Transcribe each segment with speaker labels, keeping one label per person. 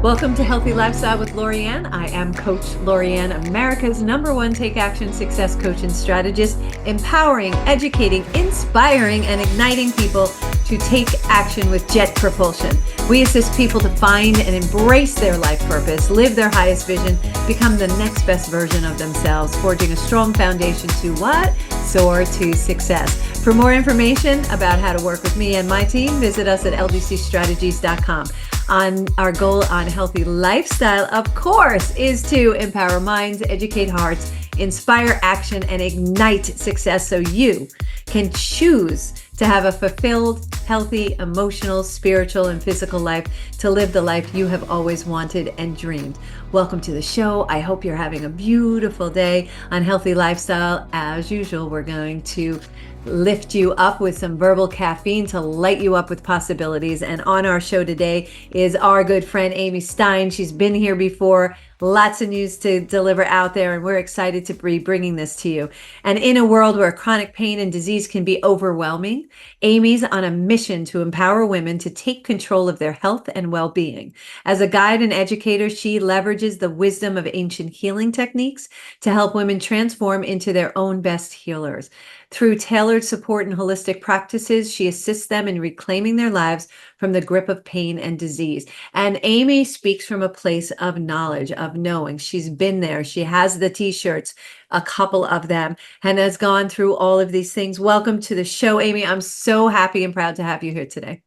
Speaker 1: Welcome to Healthy Lifestyle with Lorianne. I am Coach Lorianne, America's #1 Take Action Success Coach and Strategist, empowering, educating, inspiring, and igniting people to take action with jet propulsion. We assist people to find and embrace their life purpose, live their highest vision, become the next best version of themselves, forging a strong foundation to what? Soar to success. For more information about how to work with me and my team, visit us at ldcstrategies.com. Our goal on Healthy Lifestyle, of course, is to empower minds, educate hearts, inspire action, and ignite success so you can choose to have a fulfilled, healthy, emotional, spiritual, and physical life, to live the life you have always wanted and dreamed. Welcome to the show. I hope you're having a beautiful day on Healthy Lifestyle. As usual, we're going to lift you up with some verbal caffeine to light you up with possibilities. And on our show today is our good friend, Amy Stein. She's been here before. Lots of news to deliver out there, and we're excited to be bringing this to you. And in a world where chronic pain and disease can be overwhelming, Amy's on a mission to empower women to take control of their health and well-being. As a guide and educator, she leverages the wisdom of ancient healing techniques to help women transform into their own best healers. Through tailored support and holistic practices, she assists them in reclaiming their lives from the grip of pain and disease. And Amy speaks from a place of knowledge, of knowing. She's been there. She has the t-shirts, a couple of them, and has gone through all of these things. Welcome to the show, Amy. I'm so happy and proud to have you here today.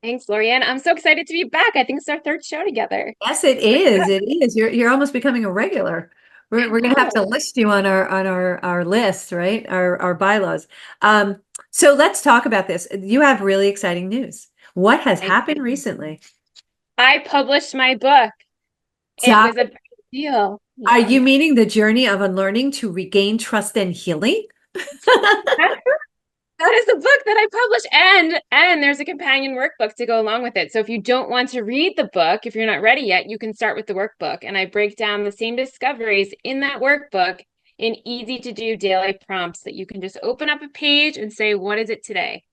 Speaker 2: Thanks, Lorianne. I'm so excited to be back. I think it's our third show together.
Speaker 1: Yes, it is. It is. You're almost becoming a regular. We're gonna have to list you on our list, right? Our bylaws. So let's talk about this. You have really exciting news. What has happened recently?
Speaker 2: I published my book. It
Speaker 1: Talk,
Speaker 2: was a big deal.
Speaker 1: are
Speaker 2: Yeah.
Speaker 1: you meaning the Journey of Unlearning to Regain Trust and Healing?
Speaker 2: That is the book that I published, and there's a companion workbook to go along with it. So if you don't want to read the book, if you're not ready yet, you can start with the workbook, and I break down the same discoveries in that workbook in easy to do daily prompts that you can just open up a page and say, what is it today?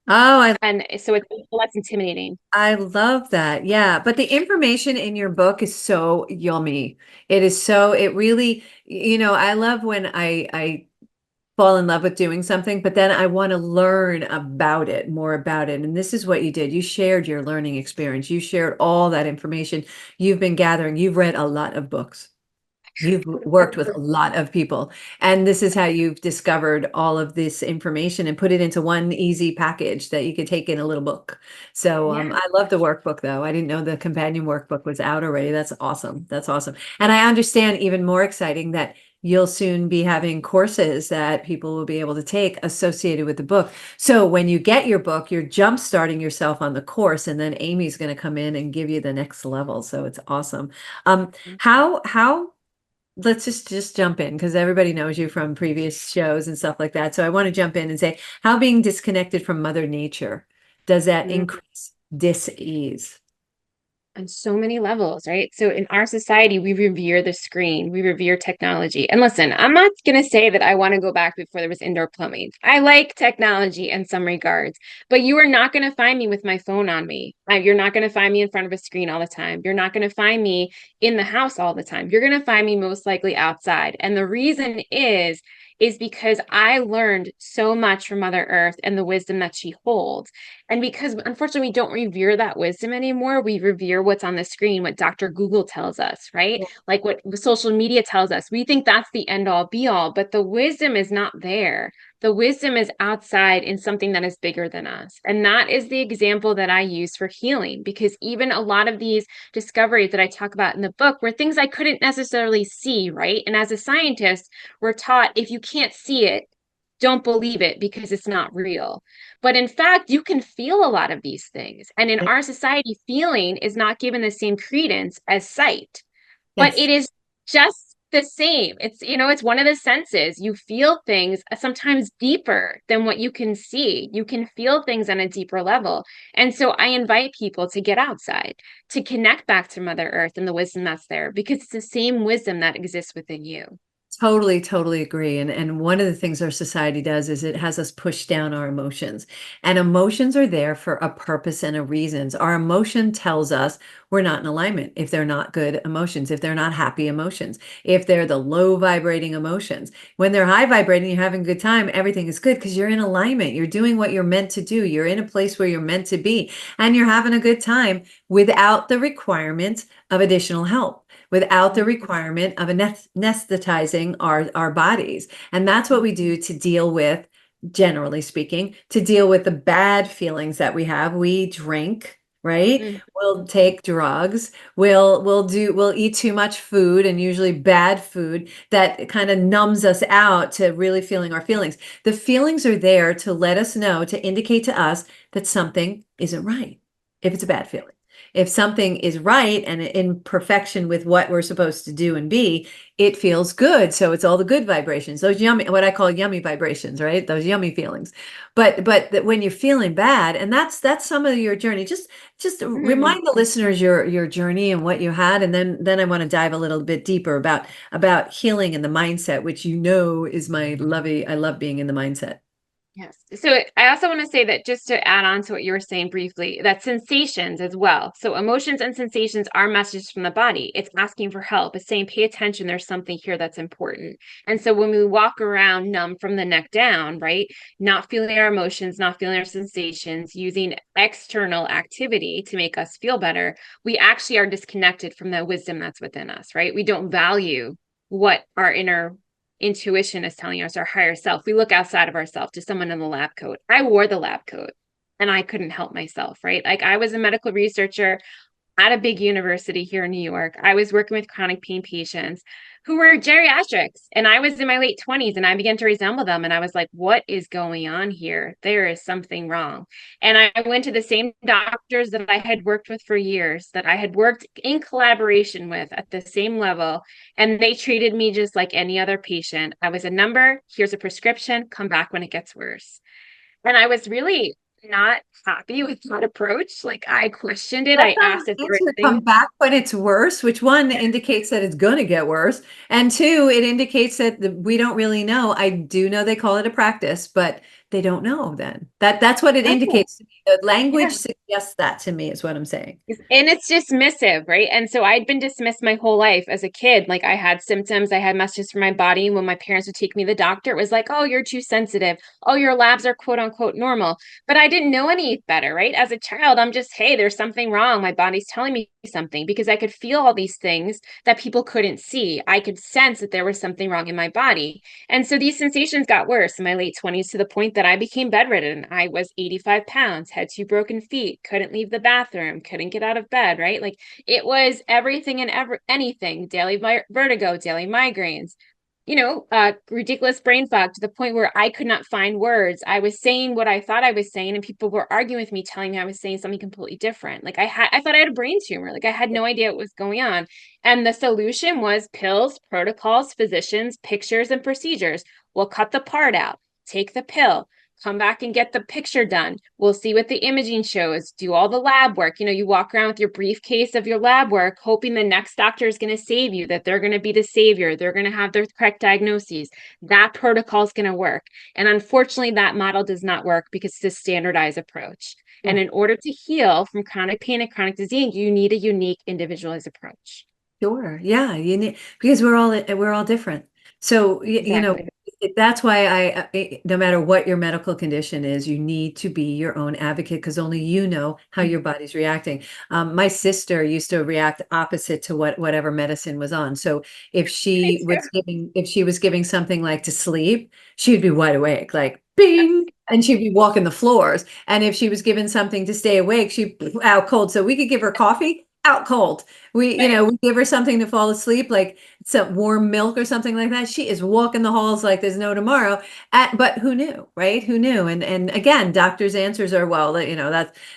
Speaker 1: Oh,
Speaker 2: And so it's less intimidating.
Speaker 1: I love that. Yeah. But the information in your book is so yummy. It really, I love when I fall in love with doing something, but then I want to learn about it, more about it. And this is what you did. You shared your learning experience. You shared all that information you've been gathering. You've read a lot of books. You've worked with a lot of people, and this is how you've discovered all of this information and put it into one easy package that you could take in a little book. So
Speaker 2: Yeah.
Speaker 1: I love the workbook, though. I didn't know the companion workbook was out already. That's awesome. That's awesome. And I understand, even more exciting, that you'll soon be having courses that people will be able to take associated with the book. So when you get your book, you're jump starting yourself on the course, and then Amy's going to come in and give you the next level. So it's awesome. How let's just jump in, because everybody knows you from previous shows and stuff like that. So I want to jump in and say, how being disconnected from Mother Nature, does that increase dis-ease?
Speaker 2: On so many levels, right? So in our society, we revere the screen, we revere technology. And listen, I'm not going to say that I want to go back before there was indoor plumbing. I like technology in some regards, but you are not going to find me with my phone on me. You're not going to find me in front of a screen all the time. You're not going to find me in the house all the time. You're going to find me most likely outside. And the reason is because I learned so much from Mother Earth and the wisdom that she holds. And because unfortunately we don't revere that wisdom anymore, we revere what's on the screen, what Dr. Google tells us, right? Like what social media tells us. We think that's the end all be all, but the wisdom is not there. The wisdom is outside in something that is bigger than us. And that is the example that I use for healing, because even a lot of these discoveries that I talk about in the book were things I couldn't necessarily see, right? And as a scientist, we're taught if you can't see it, don't believe it because it's not real. But in fact, you can feel a lot of these things. And in our society, feeling is not given the same credence as sight, but
Speaker 1: Yes.
Speaker 2: it is just the same. It's one of the senses. You feel things sometimes deeper than what you can see. You can feel things on a deeper level. And so I invite people to get outside, to connect back to Mother Earth and the wisdom that's there, because it's the same wisdom that exists within you.
Speaker 1: Totally, totally agree. And one of the things our society does is it has us push down our emotions. And emotions are there for a purpose and a reasons. Our emotion tells us we're not in alignment if they're not good emotions, if they're not happy emotions, if they're the low vibrating emotions. When they're high vibrating, you're having a good time, everything is good because you're in alignment. You're doing what you're meant to do. You're in a place where you're meant to be, and you're having a good time without the requirement of additional help, without the requirement of anesthetizing our bodies. And that's what we do to deal with, generally speaking, to deal with the bad feelings that we have. We drink, right?
Speaker 2: Mm.
Speaker 1: We'll take drugs. We'll eat too much food, and usually bad food that kind of numbs us out to really feeling our feelings. The feelings are there to let us know, to indicate to us that something isn't right if it's a bad feeling. If something is right and in perfection with what we're supposed to do and be, it feels good. So it's all the good vibrations, those yummy, what I call yummy vibrations, right? Those yummy feelings. But that when you're feeling bad, and that's some of your journey. Just
Speaker 2: Mhm.
Speaker 1: remind the listeners your journey and what you had, and then I want to dive a little bit deeper about healing and the mindset, which is my lovey. I love being in the mindset.
Speaker 2: Yes. So I also want to say that, just to add on to what you were saying briefly, that sensations as well. So emotions and sensations are messages from the body. It's asking for help. It's saying, pay attention. There's something here that's important. And so when we walk around numb from the neck down, right, not feeling our emotions, not feeling our sensations, using external activity to make us feel better, we actually are disconnected from the wisdom that's within us, right? We don't value what our inner intuition is telling us, our higher self. We look outside of ourselves to someone in the lab coat. I wore the lab coat and I couldn't help myself, right? Like, I was a medical researcher at a big university here in New York. I was working with chronic pain patients who were geriatrics, and I was in my late 20s and I began to resemble them. And I was like, what is going on here? There is something wrong. And I went to the same doctors that I had worked with for years, that I had worked in collaboration with at the same level. And they treated me just like any other patient. I was a number, here's a prescription, come back when it gets worse. And I was really not happy with that approach. Like, I questioned it.
Speaker 1: That's
Speaker 2: I
Speaker 1: not
Speaker 2: asked if
Speaker 1: an
Speaker 2: there were
Speaker 1: answer to come
Speaker 2: things.
Speaker 1: back when it's worse, which one indicates that it's going to get worse. And two, it indicates that we don't really know. I do know they call it a practice, but they don't know then. That's what it
Speaker 2: Oh,
Speaker 1: indicates to me. The language
Speaker 2: yeah.
Speaker 1: suggests that to me is what I'm saying.
Speaker 2: And it's dismissive, right? And so I'd been dismissed my whole life as a kid. Like, I had symptoms, I had messages from my body. When my parents would take me to the doctor, it was like, oh, you're too sensitive. Oh, your labs are quote unquote normal. But I didn't know any better, right? As a child, I'm just, hey, there's something wrong. My body's telling me something, because I could feel all these things that people couldn't see. I could sense that there was something wrong in my body. And so these sensations got worse in my late 20s, to the point that I became bedridden. I was 85 pounds, had 2 broken feet, couldn't leave the bathroom, couldn't get out of bed, right? Like, it was everything and anything, daily vertigo, daily migraines, ridiculous brain fog, to the point where I could not find words. I was saying what I thought I was saying, and people were arguing with me, telling me I was saying something completely different. Like, I thought I had a brain tumor. Like, I had no idea what was going on. And the solution was pills, protocols, physicians, pictures, and procedures. We'll cut the part out, take the pill, come back and get the picture done. We'll see what the imaging shows, do all the lab work. You walk around with your briefcase of your lab work, hoping the next doctor is going to save you, that they're going to be the savior. They're going to have their correct diagnoses. That protocol is going to work. And unfortunately, that model does not work, because it's a standardized approach.
Speaker 1: Yeah,
Speaker 2: And in order to heal from chronic pain and chronic disease, you need a unique, individualized approach.
Speaker 1: sure. Yeah, you need, because we're all different. So
Speaker 2: Exactly.
Speaker 1: that's why no matter what your medical condition is, you need to be your own advocate, because only you know how your body's reacting. My sister used to react opposite to whatever medicine was on. So
Speaker 2: Me too.
Speaker 1: if she was giving something like to sleep, she'd be wide awake, like bing, and she'd be walking the floors. And if she was given something to stay awake, she'd be out cold. So we could give her coffee, out cold. We give her something to fall asleep, like some warm milk or something like that. She is walking the halls like there's no tomorrow. But who knew, right? Who knew? And again, doctors' answers are, well,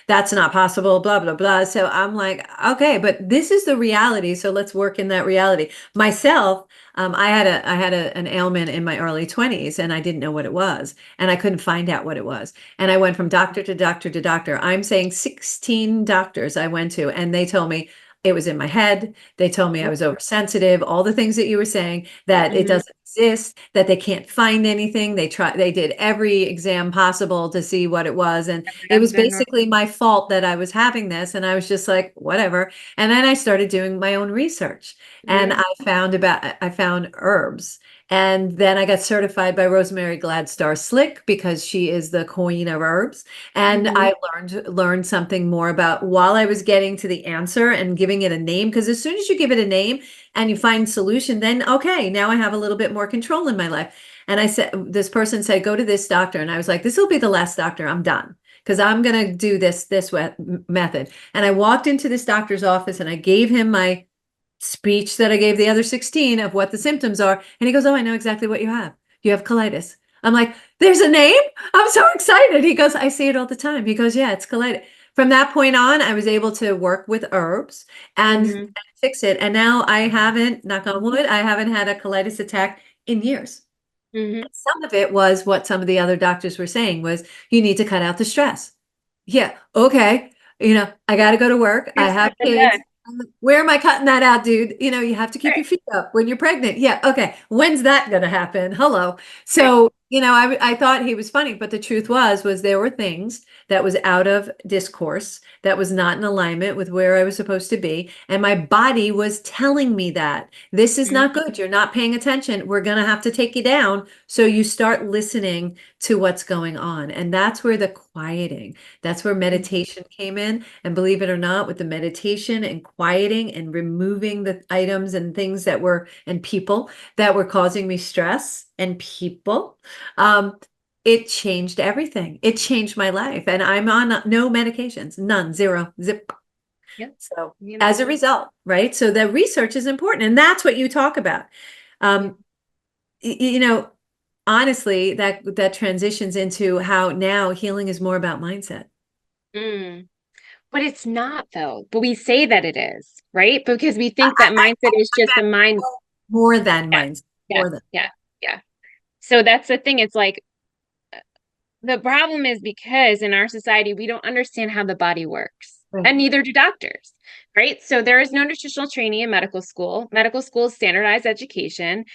Speaker 1: that's not possible, blah, blah, blah. So I'm like, okay, but this is the reality. So let's work in that reality. Myself, I had an ailment in my early 20s, and I didn't know what it was, and I couldn't find out what it was. And I went from doctor to doctor to doctor. I'm saying 16 doctors I went to, and they told me, it was in my head. They told me I was oversensitive, all the things that you were saying, that it doesn't exist, that they can't find anything. They did every exam possible to see what it was. And it was basically my fault that I was having this. And I was just like, whatever. And then I started doing my own research and I found herbs. And then I got certified by Rosemary Gladstar Slick because she is the queen of herbs. And I learned something more about while I was getting to the answer and giving it a name. Because as soon as you give it a name and you find solution, then okay, now I have a little bit more control in my life. And I said, this person said, go to this doctor. And I was like, this will be the last doctor. I'm done because I'm going to do this method. And I walked into this doctor's office and I gave him my speech that I gave the other 16 of what the symptoms are. And he goes, oh, I know exactly what you have. You have colitis. I'm like, there's a name? I'm so excited. He goes, I see it all the time. He goes, yeah, it's colitis. From that point on, I was able to work with herbs and fix it. And now I haven't, knock on wood, I haven't had a colitis attack in years. Some of it was what some of the other doctors were saying was, you need to cut out the stress. Yeah, okay. I got to go to work. I have kids. Where am I cutting that out, dude? You have to keep your feet up when you're pregnant. Yeah. Okay. When's that going to happen? Hello. So, I thought he was funny, but the truth was there were things that was out of discourse that was not in alignment with where I was supposed to be. And my body was telling me that this is not good. You're not paying attention. We're going to have to take you down. So you start listening to what's going on. And that's where the quieting, that's where meditation came in. And believe it or not, with the meditation and quieting and removing the items and things and people that were causing me stress and people, it changed everything. It changed my life. And I'm on no medications, none, zero, zip.
Speaker 2: Yep.
Speaker 1: So as a result, right? So the research is important. And that's what you talk about. Honestly, that transitions into how now healing is more about mindset.
Speaker 2: But it's not though. But we say that it is, right? Because we think that mindset is just a mind.
Speaker 1: More than mindset.
Speaker 2: Yeah. So that's the thing. It's like the problem is because in our society, we don't understand how the body works.
Speaker 1: Right.
Speaker 2: And neither do doctors, right? So there is no nutritional training in medical school. Medical school is standardized education.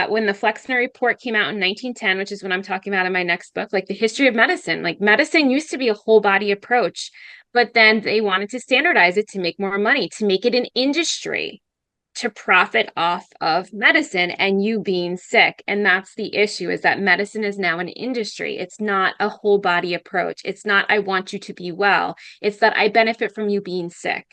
Speaker 2: When the Flexner report came out in 1910, which is what I'm talking about in my next book, like the history of medicine, like medicine used to be a whole body approach, but then they wanted to standardize it to make more money, to make it an industry, to profit off of medicine and you being sick. And that's the issue, is that medicine is now an industry. It's not a whole body approach. It's not, I want you to be well. It's that I benefit from you being sick.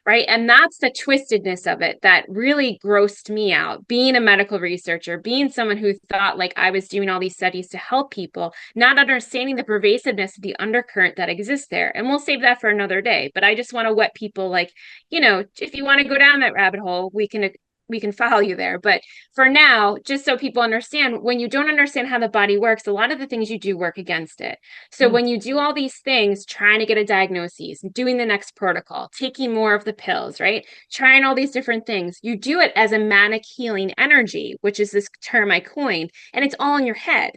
Speaker 2: Right. And that's the twistedness of it that really grossed me out. Being a medical researcher, being someone who thought like I was doing all these studies to help people, not understanding the pervasiveness of the undercurrent that exists there. And we'll save that for another day. But I just want to wet people like, if you want to go down that rabbit hole, we can follow you there. But for now, just so people understand, when you don't understand how the body works, a lot of the things you do work against it. So when you do all these things, trying to get a diagnosis, doing the next protocol, taking more of the pills, right? Trying all these different things, you do it as a manic healing energy, which is this term I coined, and it's all in your head.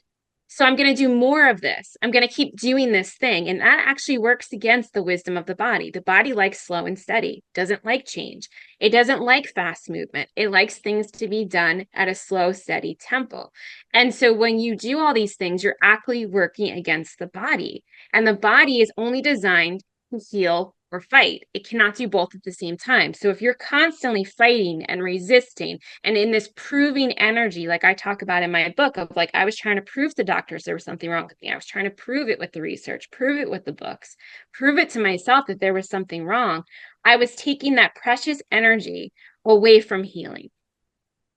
Speaker 2: So I'm going to do more of this. I'm going to keep doing this thing. And that actually works against the wisdom of the body. The body likes slow and steady, doesn't like change. It doesn't like fast movement. It likes things to be done at a slow, steady tempo. And so when you do all these things, you're actually working against the body. And the body is only designed to heal or fight. It cannot do both at the same time. So if you're constantly fighting and resisting and in this proving energy, like I talk about in my book of like, I was trying to prove to doctors there was something wrong with me. I was trying to prove it with the research, prove it with the books, prove it to myself that there was something wrong. I was taking that precious energy away from healing.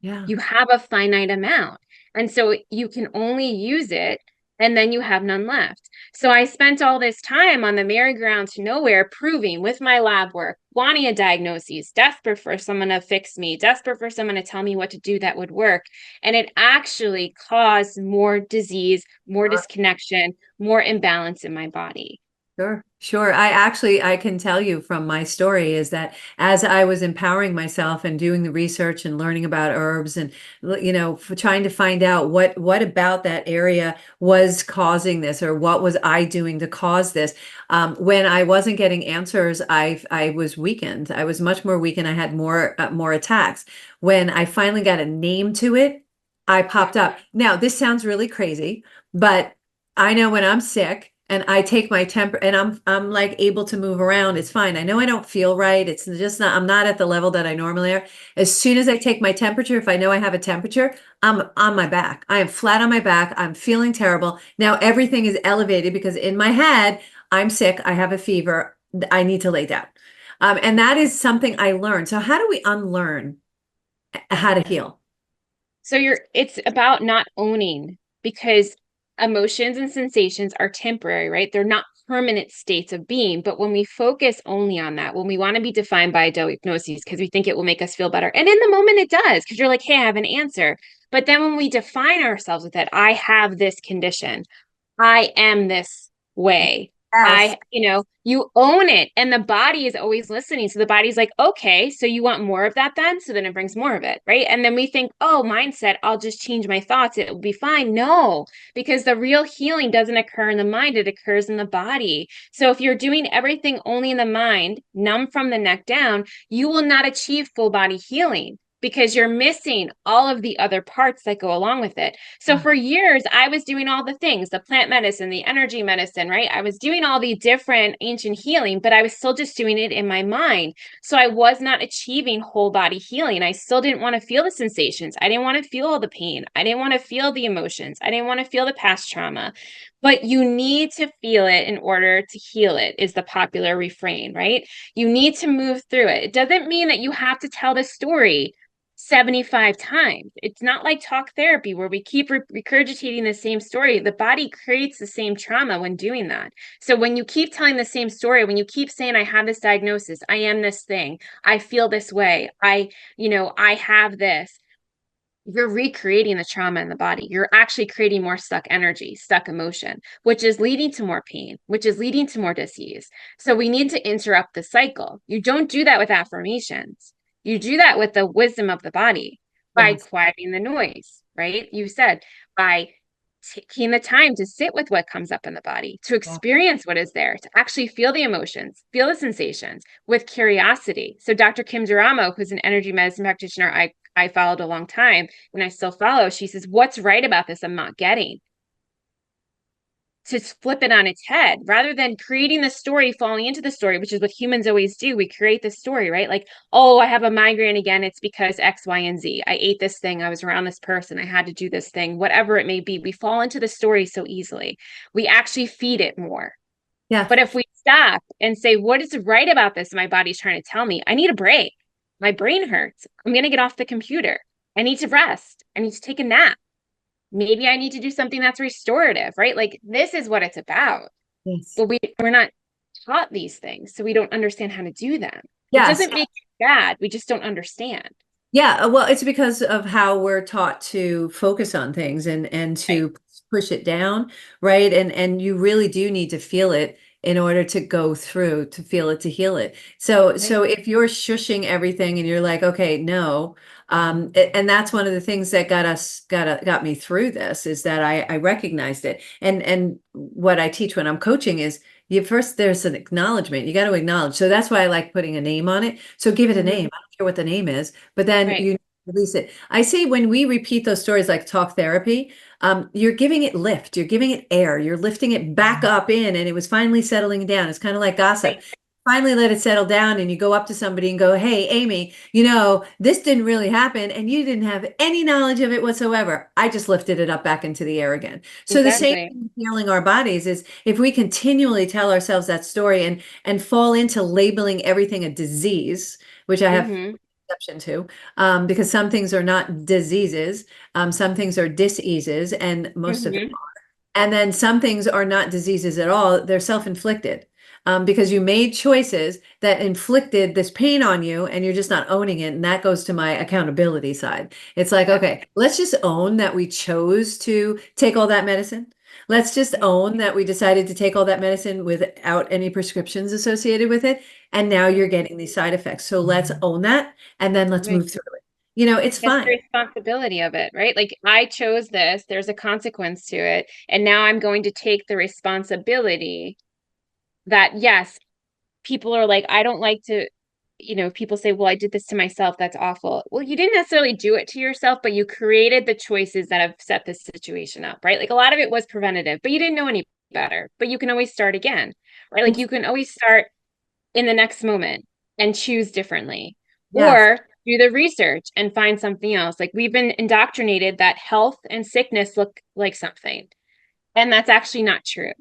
Speaker 1: Yeah.
Speaker 2: You have a finite amount. And so you can only use it and then you have none left. So I spent all this time on the merry-go-round to nowhere, proving with my lab work, wanting a diagnosis, desperate for someone to fix me, desperate for someone to tell me what to do that would work. And it actually caused more disease, more disconnection, more imbalance in my body.
Speaker 1: Sure, sure. I can tell you from my story is that as I was empowering myself and doing the research and learning about herbs and trying to find out what about that area was causing this, or what was I doing to cause this. When I wasn't getting answers, I was weakened. I was much more weakened. I had more attacks. When I finally got a name to it, I popped up. Now, this sounds really crazy, but I know when I'm sick and I take my temper and I'm like able to move around, it's fine. I know I don't feel right. It's just not, I'm not at the level that I normally are. As soon as I take my temperature, if I know I have a temperature, I'm on my back. I am flat on my back. I'm feeling terrible. Now everything is elevated because in my head, I'm sick. I have a fever. I need to lay down. And that is something I learned. So how do we unlearn how to heal?
Speaker 2: So it's about not owning, because emotions and sensations are temporary, right? They're not permanent states of being. But when we focus only on that, when we want to be defined by a diagnosis because we think it will make us feel better, and in the moment it does, because you're like, hey, I have an answer. But then when we define ourselves with it, I have this condition, I am this way.
Speaker 1: Yes.
Speaker 2: You own it, and the body is always listening. So the body's like, okay, so you want more of that then? So then it brings more of it, right? And then we think, oh, mindset, I'll just change my thoughts. It will be fine. No, because the real healing doesn't occur in the mind, it occurs in the body. So if you're doing everything only in the mind, numb from the neck down, you will not achieve full body healing because you're missing all of the other parts that go along with it. So for years, I was doing all the things, the plant medicine, the energy medicine, right? I was doing all the different ancient healing, but I was still just doing it in my mind. So I was not achieving whole body healing. I still didn't want to feel the sensations. I didn't want to feel all the pain. I didn't want to feel the emotions. I didn't want to feel the past trauma. But you need to feel it in order to heal it, is the popular refrain, right? You need to move through it. It doesn't mean that you have to tell the story 75 times. It's not like talk therapy where we keep regurgitating the same story. The body creates the same trauma when doing that. So when you keep telling the same story, when you keep saying, I have this diagnosis, I am this thing, I feel this way, I have this, you're recreating the trauma in the body. You're actually creating more stuck energy, stuck emotion, which is leading to more pain, which is leading to more disease. So we need to interrupt the cycle. You don't do that with affirmations. You do that with the wisdom of the body by
Speaker 1: Yes.
Speaker 2: quieting the noise, right? You said by taking the time to sit with what comes up in the body, to
Speaker 1: Yeah.
Speaker 2: experience what is there, to actually feel the emotions, feel the sensations with curiosity. So Dr. Kim Duramo, who's an energy medicine practitioner I followed a long time and I still follow, she says, what's right about this I'm not getting? To flip it on its head rather than creating the story, falling into the story, which is what humans always do. We create the story, right? Like, oh, I have a migraine again. It's because X, Y, and Z. I ate this thing. I was around this person. I had to do this thing, whatever it may be. We fall into the story so easily. We actually feed it more.
Speaker 1: Yeah.
Speaker 2: But if we stop and say, what is right about this? My body's trying to tell me, I need a break. My brain hurts. I'm going to get off the computer. I need to rest. I need to take a nap. Maybe I need to do something that's restorative, right? Like this is what it's about.
Speaker 1: Yes.
Speaker 2: But we're not taught these things, so we don't understand how to do them. It
Speaker 1: Yes.
Speaker 2: doesn't make it bad. We just don't understand.
Speaker 1: Yeah, well, it's because of how we're taught to focus on things and
Speaker 2: Right.
Speaker 1: to push it down, right? And you really do need to feel it in order to go through, to feel it, to heal it. So
Speaker 2: Right.
Speaker 1: so if you're shushing everything and you're like, okay, no, and that's one of the things that got me through this is that I recognized it. And what I teach when I'm coaching is you first there's an acknowledgement. You got to acknowledge. So that's why I like putting a name on it. So give it a
Speaker 2: Mhm.
Speaker 1: name. I don't care what the name is, but then
Speaker 2: Right.
Speaker 1: you release it. I say when we repeat those stories like talk therapy, you're giving it lift, you're giving it air, you're lifting it back up in, and it was finally settling down. It's kind of like gossip.
Speaker 2: Right.
Speaker 1: Finally let it settle down, and you go up to somebody and go, hey, Amy, this didn't really happen, and you didn't have any knowledge of it whatsoever. I just lifted it up back into the air again. So the same
Speaker 2: Exactly.
Speaker 1: thing with healing our bodies is if we continually tell ourselves that story and fall into labeling everything a disease, which I have
Speaker 2: Hmm.
Speaker 1: exception to, because some things are not diseases, some things are diseases, and most of them.
Speaker 2: Hmm.
Speaker 1: And then some things are not diseases at all, they're self-inflicted. Because you made choices that inflicted this pain on you and you're just not owning it. And that goes to my accountability side. It's like,
Speaker 2: Yeah.
Speaker 1: okay, let's just own that we chose to take all that medicine. Let's just own that we decided to take all that medicine without any prescriptions associated with it. And now you're getting these side effects. So let's own that and then let's
Speaker 2: Right.
Speaker 1: move through it. You know, it's
Speaker 2: It's the
Speaker 1: fine.
Speaker 2: responsibility of it, right? Like I chose this, there's a consequence to it, and now I'm going to take the responsibility that yes, people are like, I don't like to, people say, well, I did this to myself. That's awful. Well, you didn't necessarily do it to yourself, but you created the choices that have set this situation up, right? Like a lot of it was preventative, but you didn't know any better, but you can always start again, right? Like you can always start in the next moment and choose differently
Speaker 1: Yes.
Speaker 2: or do the research and find something else. Like we've been indoctrinated that health and sickness look like something, and that's actually not true.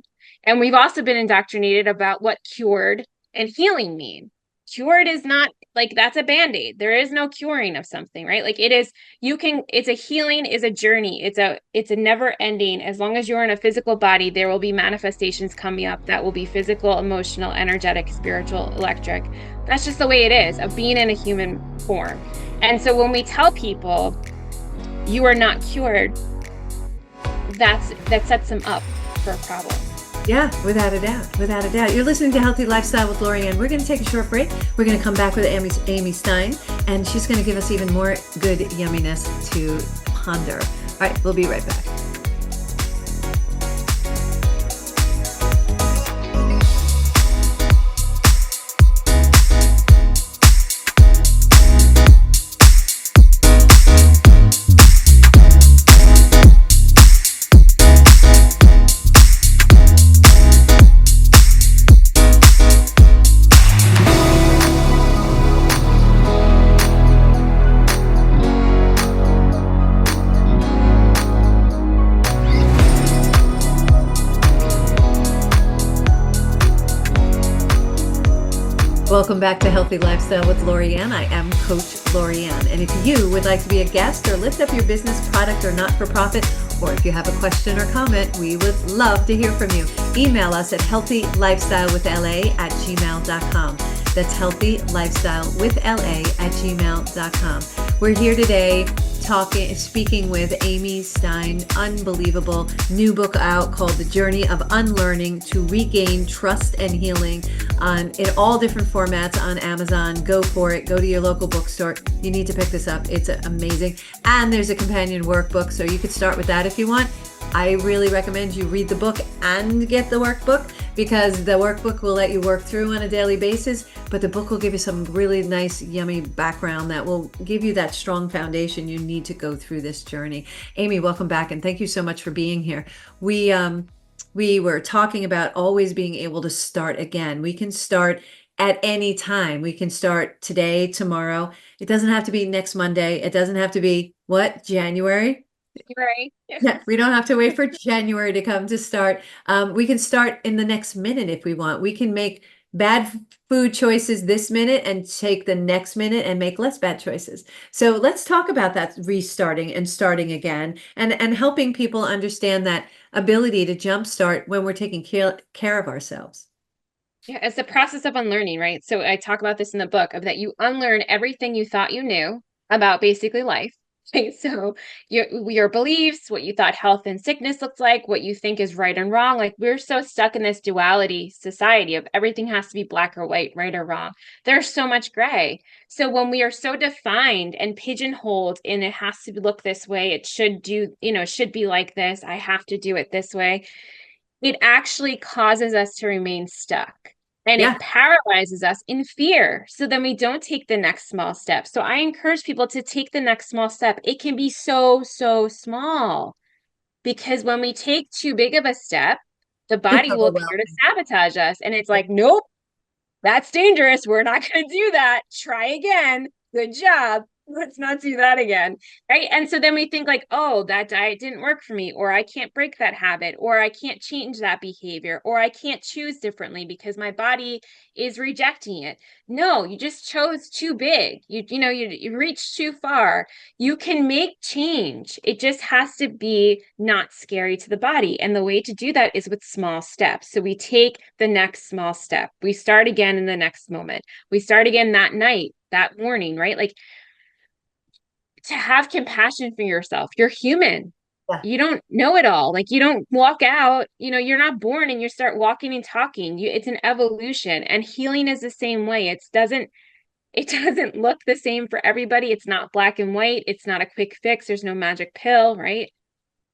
Speaker 2: And we've also been indoctrinated about what cured and healing mean. Cured is not like that's a band-aid. There is no curing of something, right? Like it is, it's a healing is a journey. It's a never ending. As long as you're in a physical body, there will be manifestations coming up that will be physical, emotional, energetic, spiritual, electric. That's just the way it is of being in a human form. And so when we tell people you are not cured, that sets them up for a problem.
Speaker 1: Yeah, without a doubt. Without a doubt. You're listening to Healthy Lifestyle with Lorianne. We're going to take a short break. We're going to come back with Amy Stein, and she's going to give us even more good yumminess to ponder. All right, we'll be right back. Welcome back to Healthy Lifestyle with Lorianne. I am Coach Lorianne. And if you would like to be a guest or lift up your business, product, or not-for-profit, or if you have a question or comment, we would love to hear from you. Email us at healthylifestylewithla@gmail.com. That's healthylifestylewithla@gmail.com. We're here today speaking with Amy Stein. Unbelievable new book out called The Journey of Unlearning to Regain Trust and Healing in all different formats on Amazon. Go for it. Go to your local bookstore. You need to pick this up. It's amazing. And there's a companion workbook, so you could start with that if you want. I really recommend you read the book and get the workbook, because the workbook will let you work through on a daily basis, but the book will give you some really nice, yummy background that will give you that strong foundation you need to go through this journey. Amy, welcome back, and thank you so much for being here. We were talking about always being able to start again. We can start at any time. We can start today, tomorrow. It doesn't have to be next Monday. It doesn't have to be January?
Speaker 2: Right.
Speaker 1: Yeah, we don't have to wait for January to come to start. We can start in the next minute if we want. We can make bad food choices this minute and take the next minute and make less bad choices. So let's talk about that restarting and starting again, and helping people understand that ability to jumpstart when we're taking care of ourselves.
Speaker 2: Yeah, it's the process of unlearning, right? So I talk about this in the book of that you unlearn everything you thought you knew about basically life. Right? So your beliefs, what you thought health and sickness looked like, what you think is right and wrong. Like we're so stuck in this duality society of everything has to be black or white, right or wrong. There's so much gray. So when we are so defined and pigeonholed and it has to look this way, it should it should be like this, I have to do it this way, it actually causes us to remain stuck. And
Speaker 1: Yeah.
Speaker 2: it paralyzes us in fear. So then we don't take the next small step. So I encourage people to take the next small step. It can be so, so small, because when we take too big of a step, the
Speaker 1: It's
Speaker 2: body will appear to
Speaker 1: overwhelming.
Speaker 2: sabotage us. And it's like, nope, that's dangerous. We're not going to do that. Try again. Good job. Let's not do that again. Right. And so then we think like, oh, that diet didn't work for me, or I can't break that habit, or I can't change that behavior, or I can't choose differently because my body is rejecting it. No, you just chose too big. You reached too far. You can make change. It just has to be not scary to the body. And the way to do that is with small steps. So we take the next small step. We start again in the next moment. We start again that night, that morning, right? Like to have compassion for yourself. You're human.
Speaker 1: Yeah.
Speaker 2: You don't know it all. Like you don't walk out, you're not born and you start walking and talking. It's an evolution, and healing is the same way. It doesn't look the same for everybody. It's not black and white. It's not a quick fix. There's no magic pill, right?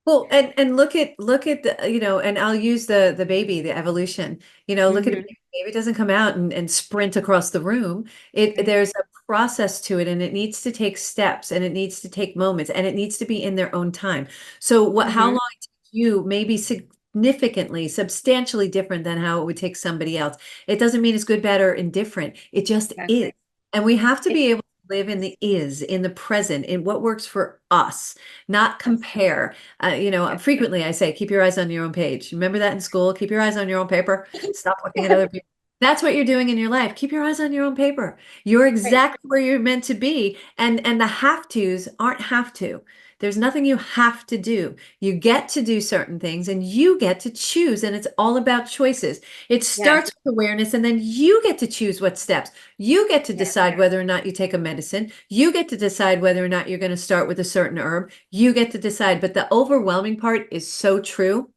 Speaker 1: Well, and look at the, and I'll use the baby, the evolution. Look at a
Speaker 2: Mm-hmm.
Speaker 1: baby. Baby doesn't come out and sprint across the room.
Speaker 2: Right.
Speaker 1: There's a process to it, and it needs to take steps, and it needs to take moments, and it needs to be in their own time. So how
Speaker 2: Mm-hmm.
Speaker 1: long it takes you may be significantly, substantially different than how it would take somebody else. It doesn't mean it's good, bad, or indifferent. It just is.
Speaker 2: Exactly.
Speaker 1: And we have to
Speaker 2: It,
Speaker 1: be able to live in the is, in the present, in what works for us, not
Speaker 2: yes.
Speaker 1: compare.
Speaker 2: Yes.
Speaker 1: Frequently I say, keep your eyes on your own page. Remember that in school? Keep your eyes on your own paper. Stop looking at
Speaker 2: Yes.
Speaker 1: other people. That's what you're doing in your life. Keep your eyes on your own paper. You're
Speaker 2: Right.
Speaker 1: exactly where you're meant to be. And the have tos aren't have to. There's nothing you have to do. You get to do certain things and you get to choose. And it's all about choices. It
Speaker 2: Yes.
Speaker 1: starts with awareness, and then you get to choose what steps. You get to
Speaker 2: Yes.
Speaker 1: decide whether or not you take a medicine. You get to decide whether or not you're going to start with a certain herb. You get to decide. But the overwhelming part is so true.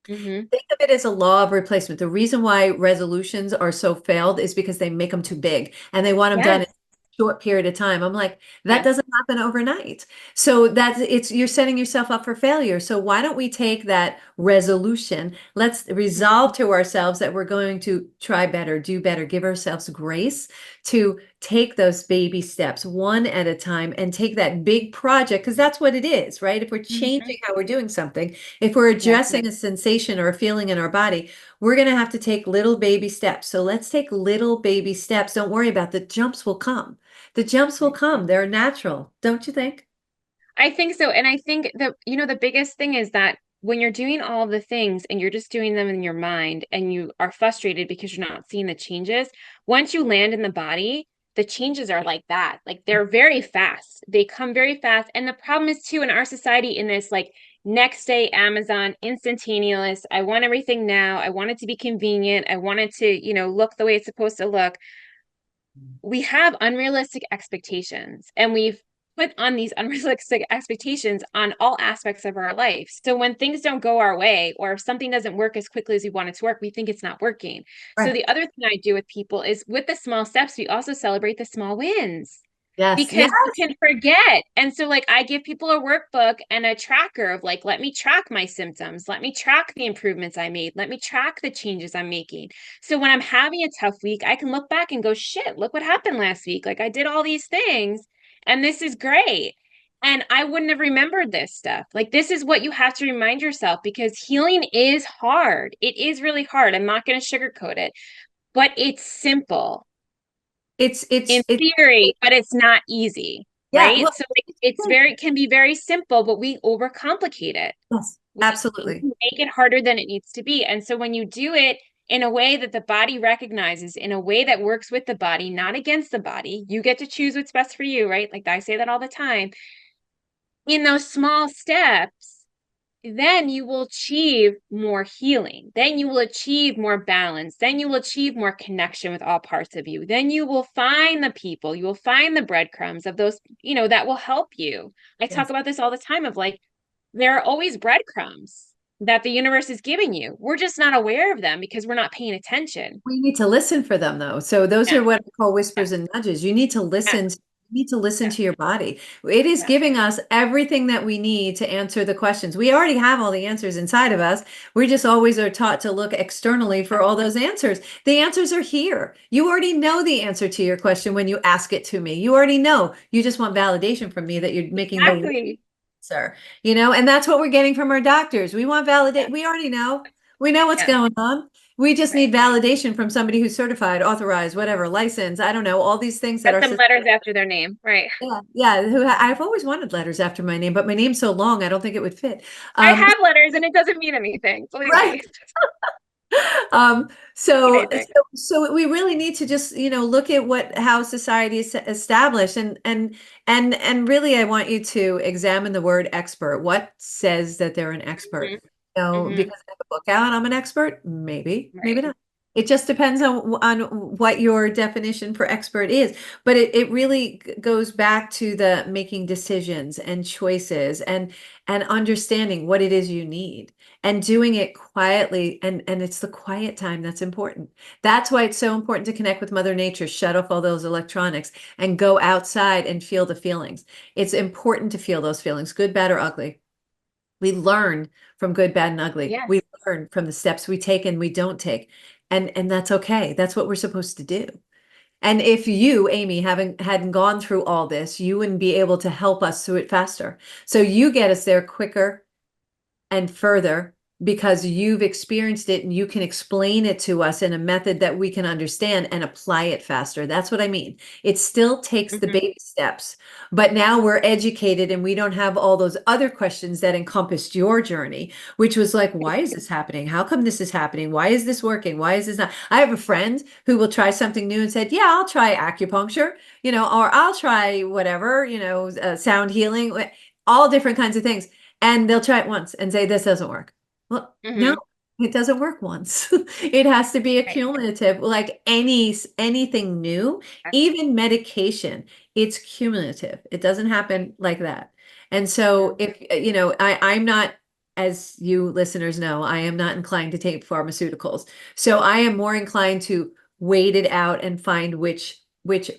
Speaker 2: Mm-hmm.
Speaker 1: Think of it as a law of replacement. The reason why resolutions are so failed is because they make them too big and they want them done in
Speaker 2: Yes.
Speaker 1: a short period of time. I'm like, that
Speaker 2: Yes.
Speaker 1: doesn't happen overnight. So you're setting yourself up for failure. So why don't we take that resolution? Let's resolve to ourselves that we're going to try better, do better, give ourselves grace to take those baby steps one at a time and take that big project, because that's what it is, right? If we're
Speaker 2: Mm-hmm.
Speaker 1: changing how we're doing something, if we're
Speaker 2: Exactly.
Speaker 1: addressing a sensation or a feeling in our body, we're going to have to take little baby steps. So let's take little baby steps. Don't worry about the jumps will come. The jumps will
Speaker 2: Right.
Speaker 1: come. They're natural, don't you think?
Speaker 2: I think so. And I think that, the biggest thing is that when you're doing all of the things and you're just doing them in your mind and you are frustrated because you're not seeing the changes, once you land in the body, the changes are like that. Like they're very fast. They come very fast. And the problem is too in our society in this like next day Amazon instantaneous. I want everything now. I want it to be convenient. I want it to, look the way it's supposed to look. We have unrealistic expectations and we've put on these unrealistic expectations on all aspects of our life. So when things don't go our way or if something doesn't work as quickly as we want it to work, we think it's not working. So
Speaker 1: Right.
Speaker 2: the other thing I do with people is with the small steps, we also celebrate the small wins
Speaker 1: Yes. Yes.
Speaker 2: because you can forget. And so like I give people a workbook and a tracker of like, let me track my symptoms. Let me track the improvements I made. Let me track the changes I'm making. So when I'm having a tough week, I can look back and go, shit, look what happened last week. Like I did all these things and this is great. And I wouldn't have remembered this stuff. Like this is what you have to remind yourself because healing is hard. It is really hard. I'm not going to sugarcoat it, but it's simple
Speaker 1: It's
Speaker 2: in
Speaker 1: it's it,
Speaker 2: theory, but it's not easy,
Speaker 1: yeah,
Speaker 2: right?
Speaker 1: well,
Speaker 2: So like, it's very can be very simple, but we overcomplicate it.
Speaker 1: yes,
Speaker 2: We
Speaker 1: absolutely.
Speaker 2: make it harder than it needs to be. And so when you do it in a way that the body recognizes, in a way that works with the body, not against the body, you get to choose what's best for you, right? Like I say that all the time. In those small steps, then you will achieve more healing. Then you will achieve more balance. Then you will achieve more connection with all parts of you. Then you will find the people, you will find the breadcrumbs of those, that will help you. I talk
Speaker 1: Yes.
Speaker 2: about this all the time of like, there are always breadcrumbs that the universe is giving you. We're just not aware of them because we're not paying attention.
Speaker 1: We need to listen for them though. So those
Speaker 2: Yeah,
Speaker 1: are what I call
Speaker 2: yeah,
Speaker 1: whispers and nudges. You need to
Speaker 2: yeah,
Speaker 1: listen. You need to listen
Speaker 2: yeah,
Speaker 1: to your body. It is
Speaker 2: yeah.
Speaker 1: giving us everything that we need to answer the questions. We already have all the answers inside of us. We just always are taught to look externally for all those answers. The answers are here. You already know the answer to your question when you ask it to me. You already know. You just want validation from me that you're making the right
Speaker 2: Exactly.
Speaker 1: answer, and that's what we're getting from our doctors. We want
Speaker 2: Yeah,
Speaker 1: validate. We already know. We know what's
Speaker 2: yeah,
Speaker 1: going on. We just
Speaker 2: right.
Speaker 1: need validation from somebody who's certified, authorized, whatever, licensed. I don't know, all these things that
Speaker 2: Got
Speaker 1: are,
Speaker 2: some letters after their name, right?
Speaker 1: yeah, yeah. I've always wanted letters after my name, but my name's so long, I don't think it would fit.
Speaker 2: I
Speaker 1: Um,
Speaker 2: have letters and it doesn't mean anything. Believe
Speaker 1: right.
Speaker 2: me.
Speaker 1: Um, so,
Speaker 2: Anything.
Speaker 1: so we really need to just, look at how society is established, and really, I want you to examine the word expert. What says that they're an expert?
Speaker 2: Hmm. Hmm.
Speaker 1: Because I have a book out, I'm an expert. Maybe, maybe
Speaker 2: Right.
Speaker 1: not. It just depends on what your definition for expert is. But it really goes back to the making decisions and choices and understanding what it is you need and doing it quietly. And it's the quiet time that's important. That's why it's so important to connect with Mother Nature, shut off all those electronics and go outside and feel the feelings. It's important to feel those feelings, good, bad, or ugly. We learn from good, bad, and ugly. We
Speaker 2: Yes.
Speaker 1: learn from the steps we take and we don't take. And that's okay. That's what we're supposed to do. And if you, Amy, hadn't gone through all this, you wouldn't be able to help us through it faster. So you get us there quicker and further because you've experienced it and you can explain it to us in a method that we can understand and apply it faster. That's what I mean. It still takes the
Speaker 2: Mhm.
Speaker 1: baby steps, but now we're educated and we don't have all those other questions that encompassed your journey, which was like, why is this happening? How come this is happening? Why is this working? Why is this not? I have a friend who will try something new and said, yeah, I'll try acupuncture, or I'll try whatever, sound healing, all different kinds of things. And they'll try it once and say, this doesn't work. Well, no,
Speaker 2: Mhm.
Speaker 1: it doesn't work once. It has to be a
Speaker 2: Right.
Speaker 1: cumulative, like anything new, even medication, it's cumulative. It doesn't happen like that. And so
Speaker 2: No.
Speaker 1: if, I'm not, as you listeners know, I am not inclined to take pharmaceuticals. So I am more inclined to wait it out and find which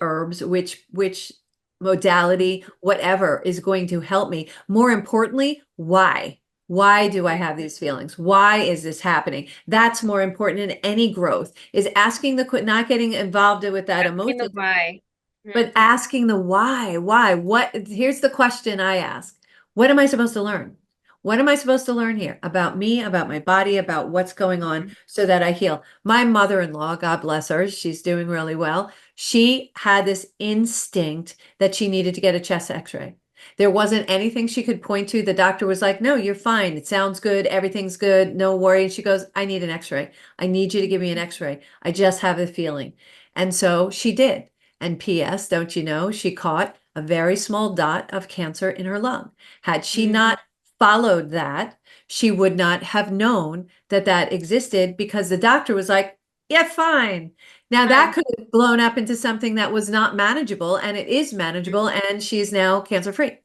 Speaker 1: herbs, which modality, whatever is going to help me. More importantly, why? Why do I have these feelings? Why is this happening? That's more important in any growth is asking not getting involved with that
Speaker 2: Asking the
Speaker 1: emotion,
Speaker 2: why. Mhm.
Speaker 1: but asking the why, here's the question I ask. What am I supposed to learn? What am I supposed to learn here about me, about my body, about what's going on
Speaker 2: Mhm.
Speaker 1: so that I heal? My mother-in-law, God bless her, she's doing really well. She had this instinct that she needed to get a chest x-ray. There wasn't anything she could point to. The doctor was like, no, you're fine. It sounds good. Everything's good. No worry. And she goes, I need an x-ray. I need you to give me an x-ray. I just have a feeling. And so she did. And P.S., don't you know, she caught a very small dot of cancer in her lung. Had she
Speaker 2: Mhm.
Speaker 1: not followed that, she would not have known that that existed because the doctor was like, yeah, fine. Now that
Speaker 2: Fine.
Speaker 1: could have blown up into something that was not manageable, and it is
Speaker 2: Mhm.
Speaker 1: manageable, and she's now cancer free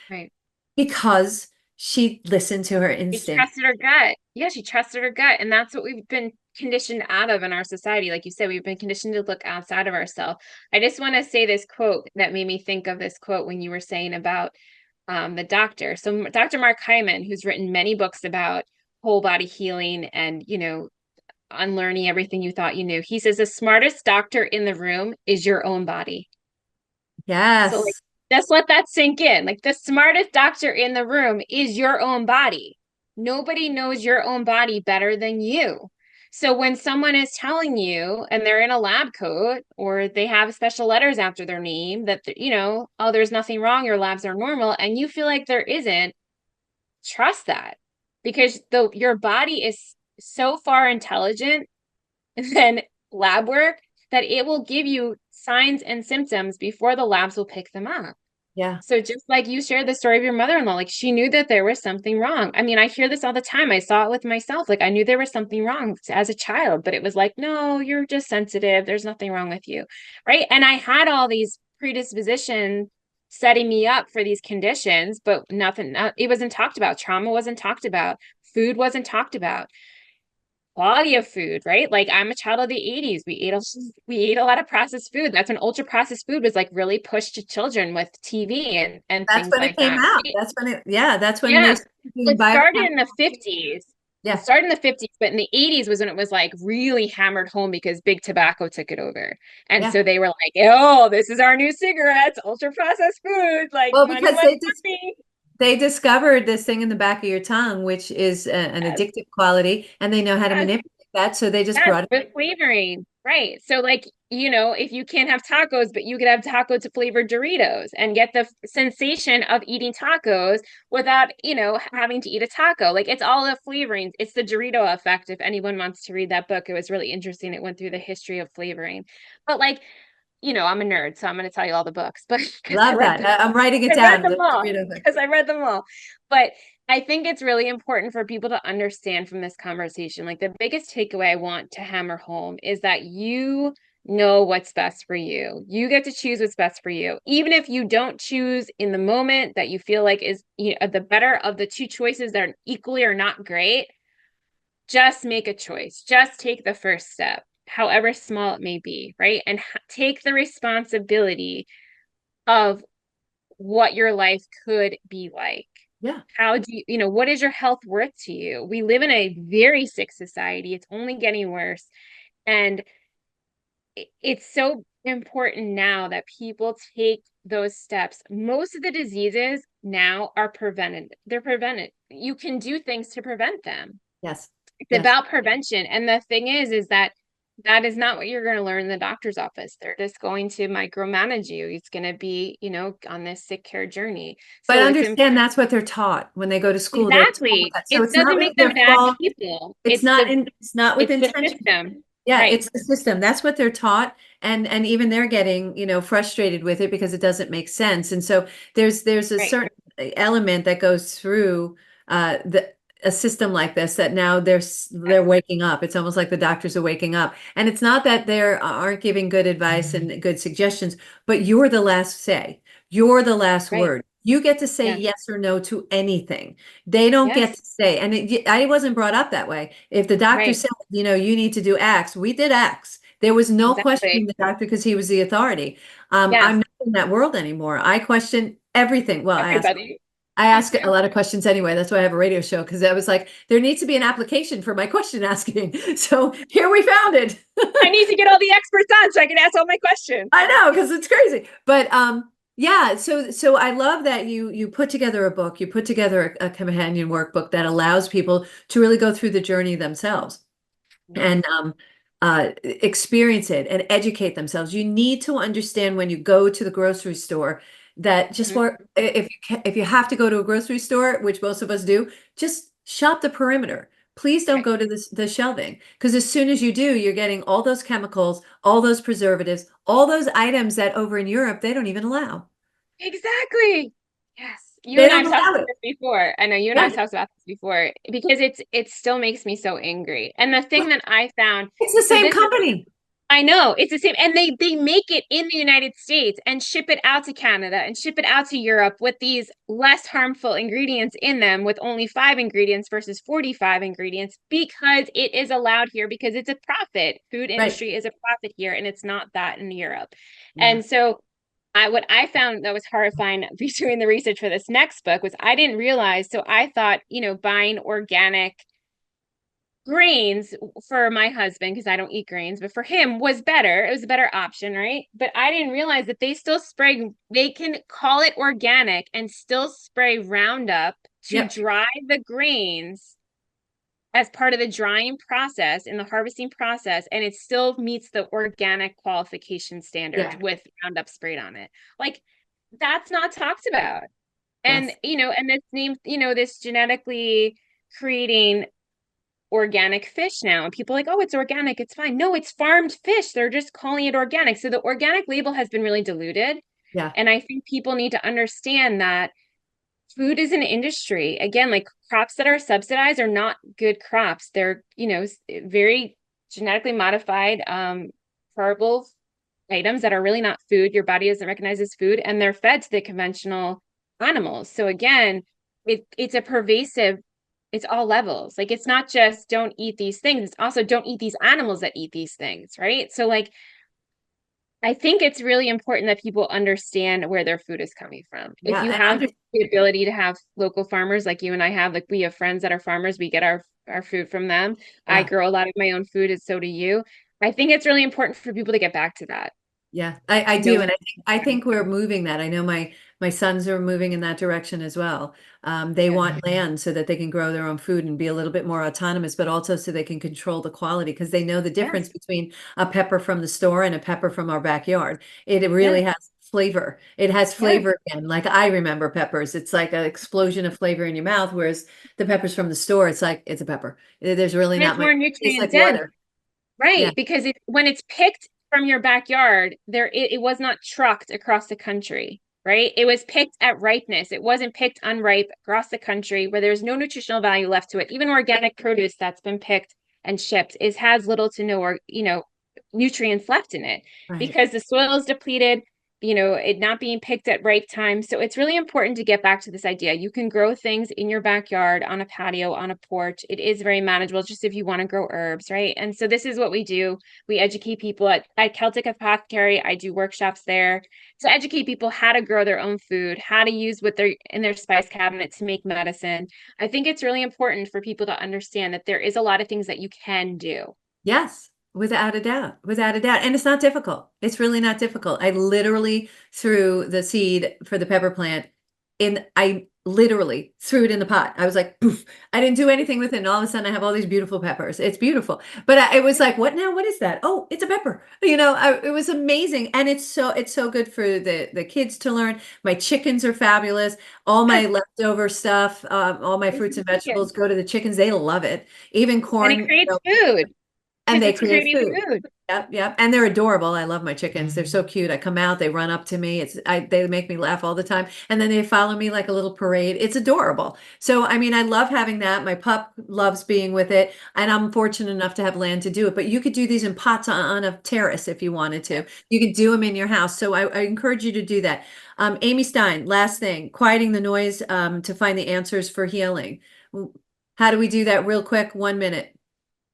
Speaker 2: Right.
Speaker 1: because she listened to her
Speaker 2: She
Speaker 1: instinct.
Speaker 2: trusted her gut. Yeah, she trusted her gut. And that's what we've been conditioned out of in our society. Like you said, we've been conditioned to look outside of ourselves. I just want to say this quote that made me think of this quote when you were saying about the doctor. So Dr. Mark Hyman, who's written many books about whole body healing and, unlearning everything you thought you knew. He says the smartest doctor in the room is your own body. So like
Speaker 1: Yes.
Speaker 2: just let that sink in. Like the smartest doctor in the room is your own body. Nobody knows your own body better than you. So when someone is telling you and they're in a lab coat or they have special letters after their name that oh, there's nothing wrong, your labs are normal, and you feel like there isn't, trust that because your body is so far intelligent than lab work that it will give you signs and symptoms before the labs will pick them up.
Speaker 1: Yeah.
Speaker 2: So just like you shared the story of your mother-in-law, like she knew that there was something wrong. I mean, I hear this all the time. I saw it with myself. Like I knew there was something wrong as a child, but it was like, no, you're just sensitive. There's nothing wrong with you. Right. And I had all these predispositions setting me up for these conditions, but it wasn't talked about. Trauma wasn't talked about. Food wasn't talked about. Quality of food, right? Like I'm a child of the 80s. We ate a lot of processed food. That's when ultra processed food was like really pushed to children with TV and
Speaker 1: That's
Speaker 2: things
Speaker 1: when it
Speaker 2: like
Speaker 1: came
Speaker 2: that,
Speaker 1: out.
Speaker 2: right?
Speaker 1: That's when they
Speaker 2: Yeah.
Speaker 1: started doing
Speaker 2: It started in the
Speaker 1: biochemical.
Speaker 2: 50s. It
Speaker 1: Yeah.
Speaker 2: started in the 50s, but in the 80s was when it was like really hammered home because big tobacco took it over. And
Speaker 1: Yeah.
Speaker 2: so they were like, oh, this is our new cigarettes, ultra processed food, like
Speaker 1: Well,
Speaker 2: money,
Speaker 1: because
Speaker 2: money, money.
Speaker 1: they discovered this thing in the back of your tongue, which is an
Speaker 2: Yes,
Speaker 1: addictive quality, and they know how to
Speaker 2: yes.
Speaker 1: manipulate that. So they just
Speaker 2: Yes,
Speaker 1: brought it.
Speaker 2: with flavoring. Right. So like, if you can't have tacos, but you could have taco to flavored Doritos and get the sensation of eating tacos without, having to eat a taco. Like it's all the flavorings. It's the Dorito effect. If anyone wants to read that book, it was really interesting. It went through the history of flavoring. But like, I'm a nerd, so I'm going to tell you all the books, but because I
Speaker 1: Love
Speaker 2: read
Speaker 1: that.
Speaker 2: them
Speaker 1: I'm writing it
Speaker 2: I read
Speaker 1: down. The
Speaker 2: them all
Speaker 1: Dorito thing.
Speaker 2: because I read them all. But I think it's really important for people to understand from this conversation. Like the biggest takeaway I want to hammer home is that you know what's best for you. You get to choose what's best for you. Even if you don't choose in the moment that you feel like is, you know, the better of the two choices that are equally or not great, just make a choice. Just take the first step, however small it may be, right? And take the responsibility of what your life could be like.
Speaker 1: Yeah.
Speaker 2: How do you, you know, what is your health worth to you? We live in a very sick society. It's only getting worse. And it's so important now that people take those steps. Most of the diseases now are prevented. They're prevented. You can do things to prevent them.
Speaker 1: Yes.
Speaker 2: It's
Speaker 1: Yes.
Speaker 2: about prevention. And the thing is that that is not what you're going to learn in the doctor's office. They're just going to micromanage you. It's going to be, you know, on this sick care journey.
Speaker 1: But
Speaker 2: So it's
Speaker 1: understand that's what they're taught when they go to school. They're told
Speaker 2: exactly.
Speaker 1: that. So
Speaker 2: It
Speaker 1: it's not
Speaker 2: doesn't
Speaker 1: really
Speaker 2: make them
Speaker 1: their
Speaker 2: bad
Speaker 1: fault.
Speaker 2: people.
Speaker 1: It's not with
Speaker 2: It's the
Speaker 1: intention.
Speaker 2: system.
Speaker 1: Yeah,
Speaker 2: Right.
Speaker 1: it's the system. That's what they're taught. And even they're getting, frustrated with it because it doesn't make sense. And so there's a
Speaker 2: Right.
Speaker 1: certain element that goes through the a system like this that now they're waking up. It's almost like the doctors are waking up. And it's not that they aren't giving good advice and good suggestions, but you're the last say. You're the last
Speaker 2: Right.
Speaker 1: word. You get to say
Speaker 2: Yeah.
Speaker 1: yes or no to anything. They don't get
Speaker 2: Yes.
Speaker 1: to say, and I wasn't brought up that way. If the doctor
Speaker 2: Right.
Speaker 1: said, you need to do X, we did X. There was no questioning
Speaker 2: Exactly.
Speaker 1: the doctor because he was the authority. I'm
Speaker 2: Yes.
Speaker 1: not in that world anymore. I question everything. Well,
Speaker 2: Everybody.
Speaker 1: I ask a lot of questions anyway. That's why I have a radio show because I was like, there needs to be an application for my question asking. So here we found it.
Speaker 2: I need to get all the experts on so I can ask all my questions.
Speaker 1: I know because it's crazy. But yeah, so I love that you put together a book, you put together a companion workbook that allows people to really go through the journey themselves and experience it and educate themselves. You need to understand when you go to the grocery store that just
Speaker 2: Mhm.
Speaker 1: for if you have to go to a grocery store, which most of us do, just shop the perimeter. Please don't
Speaker 2: Right.
Speaker 1: go to the shelving because as soon as you do, you're getting all those chemicals, all those preservatives, all those items that over in Europe they don't even allow.
Speaker 2: Exactly. Yes. You
Speaker 1: They
Speaker 2: and I
Speaker 1: don't
Speaker 2: have talked
Speaker 1: allow
Speaker 2: about
Speaker 1: it.
Speaker 2: this before. I know you and I
Speaker 1: Yeah,
Speaker 2: have talked about this before because it still makes me so angry. And the thing that I found,
Speaker 1: it's the
Speaker 2: so
Speaker 1: same
Speaker 2: this is
Speaker 1: company.
Speaker 2: I know it's the same, and they make it in the United States and ship it out to Canada and ship it out to Europe with these less harmful ingredients in them, with only 5 ingredients versus 45 ingredients, because it is allowed here because it's a profit. Food
Speaker 1: Right.
Speaker 2: industry is a profit here, and it's not that in Europe.
Speaker 1: Yeah.
Speaker 2: And so, what I found that was horrifying doing the research for this next book was I didn't realize. So I thought, buying organic grains for my husband, because I don't eat grains, but for him was better. It was a better option, right? But I didn't realize that they can call it organic and still spray Roundup to
Speaker 1: Yep.
Speaker 2: dry the grains as part of the drying process in the harvesting process, and it still meets the organic qualification standards
Speaker 1: Yeah.
Speaker 2: with Roundup sprayed on it. Like, that's not talked about. And,
Speaker 1: Yes.
Speaker 2: and this name, this genetically creating organic fish now, and people are like, oh, it's organic, it's fine. No, it's farmed fish, they're just calling it organic. So the organic label has been really diluted,
Speaker 1: Yeah.
Speaker 2: and I think people need to understand that food is an industry. Again, like, crops that are subsidized are not good crops. They're very genetically modified herbal items that are really not food, your body doesn't recognize as food, and they're fed to the conventional animals. So again, it's a pervasive, it's all levels. Like, it's not just don't eat these things, it's also don't eat these animals that eat these things, right? So, like, I think it's really important that people understand where their food is coming from. If
Speaker 1: Yeah.
Speaker 2: you
Speaker 1: And
Speaker 2: have the ability to have local farmers like you and I have, like, we have friends that are farmers, we get our food from them. I
Speaker 1: yeah.
Speaker 2: grow a lot of my own food, and so do you. I think it's really important for people to get back to that.
Speaker 1: Yeah, I do,
Speaker 2: Knowing
Speaker 1: and I think we're moving that. I know my sons are moving in that direction as well. They
Speaker 2: yeah,
Speaker 1: want land so that they can grow their own food and be a little bit more autonomous, but also so they can control the quality because they know the difference
Speaker 2: yes,
Speaker 1: between a pepper from the store and a pepper from our backyard. It really
Speaker 2: yes,
Speaker 1: has flavor. It has
Speaker 2: yes.
Speaker 1: flavor again. Like I remember peppers. It's like an explosion of flavor in your mouth, whereas the peppers from the store, it's like it's a pepper. There's really
Speaker 2: And
Speaker 1: not
Speaker 2: it's
Speaker 1: much.
Speaker 2: more
Speaker 1: It tastes
Speaker 2: nutrient
Speaker 1: like
Speaker 2: dense,
Speaker 1: water. Yeah,
Speaker 2: right? Because when it's picked from your backyard, it was not trucked across the country. right? It was picked at ripeness. It wasn't picked unripe across the country where there's no nutritional value left to it. Even organic produce that's been picked and shipped has little to no, or nutrients left in it
Speaker 1: Right.
Speaker 2: because the soil is depleted, it not being picked at ripe time. So it's really important to get back to this idea. You can grow things in your backyard, on a patio, on a porch. It is very manageable, just if you want to grow herbs, right? And so this is what we do. We educate people at Celtic Apothecary. I do workshops there to educate people how to grow their own food, how to use what they're in their spice cabinet to make medicine. I think it's really important for people to understand that there is a lot of things that you can do.
Speaker 1: Yes, without a doubt, without a doubt. And it's not difficult. It's really not difficult. I literally threw the seed for the pepper plant I literally threw it in the pot. I was like, poof. I didn't do anything with it. And all of a sudden I have all these beautiful peppers. It's beautiful. But it was like, what now? What is that? Oh, it's a pepper. It was amazing. And it's so good for the kids to learn. My chickens are fabulous. All my leftover stuff, all my fruits and vegetables go to the chickens. They love it. Even corn.
Speaker 2: And it creates food.
Speaker 1: And they
Speaker 2: It's
Speaker 1: create
Speaker 2: creating
Speaker 1: food.
Speaker 2: food.
Speaker 1: Yep. And they're adorable. I love my chickens. They're so cute. I come out, they run up to me. They make me laugh all the time. And then they follow me like a little parade. It's adorable. So, I mean, I love having that. My pup loves being with it. And I'm fortunate enough to have land to do it. But you could do these in pots on a terrace if you wanted to. You could do them in your house. So I encourage you to do that. Amy Stein, last thing, quieting the noise to find the answers for healing. How do we do that real quick? 1 minute.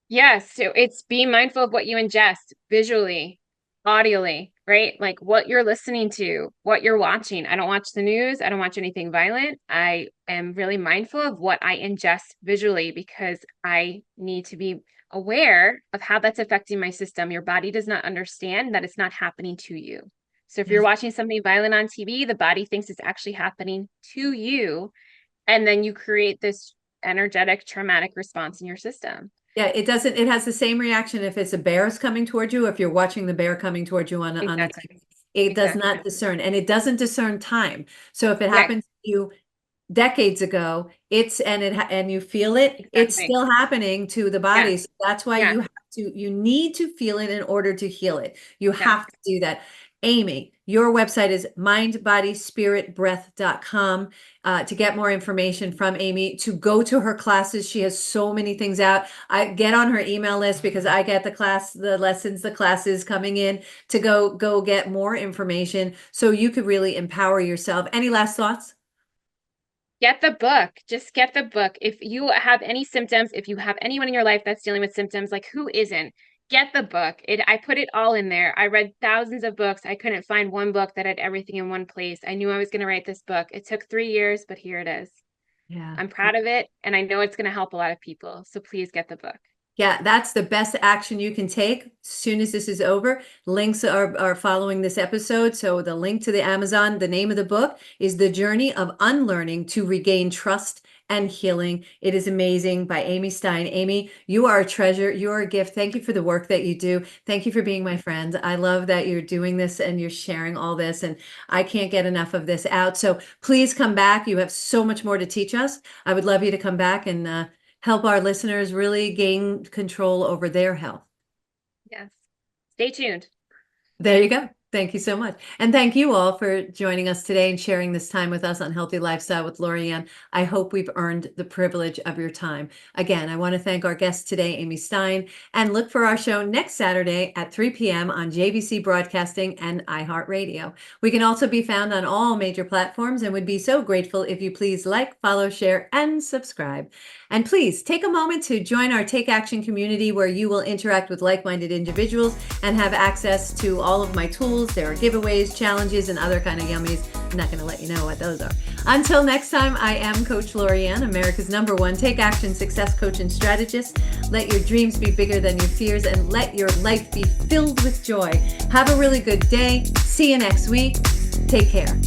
Speaker 2: Yes. So it's being mindful of what you ingest visually, audially, right? Like what you're listening to, what you're watching. I don't watch the news. I don't watch anything violent. I am really mindful of what I ingest visually because I need to be aware of how that's affecting my system. Your body does not understand that it's not happening to you. So if you're watching something violent on TV, the body thinks it's actually happening to you. And then you create this energetic traumatic response in your system.
Speaker 1: Yeah, it has the same reaction if it's a bear's coming towards you, if you're watching the bear coming towards you on a
Speaker 2: Exactly.
Speaker 1: it does not discern, and it doesn't discern time. So if it happens to you decades ago, and you feel it, it's still happening to the body. So that's why you need to feel it in order to heal it. You have to do that. Amy, your website is mindbodyspiritbreath.com to get more information from Amy, to go to her classes. She has so many things out. I get on her email list because I get the classes coming in to go get more information so you could really empower yourself. Any last thoughts?
Speaker 2: Get the book. Just get the book. If you have any symptoms, if you have anyone in your life that's dealing with symptoms, like who isn't? Get the book. I put it all in there. I read thousands of books. I couldn't find one book that had everything in one place. I knew I was going to write this book. It took 3 years, but here it is.
Speaker 1: Yeah.
Speaker 2: I'm proud of it, and I know it's going to help a lot of people. So please get the book.
Speaker 1: Yeah, that's the best action you can take as soon as this is over. Links are following this episode. So the link to the Amazon, the name of the book is The Journey of Unlearning to Regain Trust and Healing. It is amazing, by Amy Stein. Amy, you are a treasure. You are a gift. Thank you for the work that you do. Thank you for being my friend. I love that you're doing this and you're sharing all this, and I can't get enough of this out. So please come back. You have so much more to teach us. I would love you to come back and help our listeners really gain control over their health.
Speaker 2: Yes. Stay tuned.
Speaker 1: There you go. Thank you so much. And thank you all for joining us today and sharing this time with us on Healthy Lifestyle with Lorianne. I hope we've earned the privilege of your time. Again, I want to thank our guest today, Amy Stein, and look for our show next Saturday at 3 p.m. on JVC Broadcasting and iHeartRadio. We can also be found on all major platforms and would be so grateful if you please like, follow, share, and subscribe. And please take a moment to join our Take Action community, where you will interact with like-minded individuals and have access to all of my tools. There are giveaways, challenges, and other kind of yummies. I'm not going to let you know what those are. Until next time, I am Coach Lorianne, America's #1 Take Action success coach and strategist. Let your dreams be bigger than your fears, and let your life be filled with joy. Have a really good day. See you next week. Take care.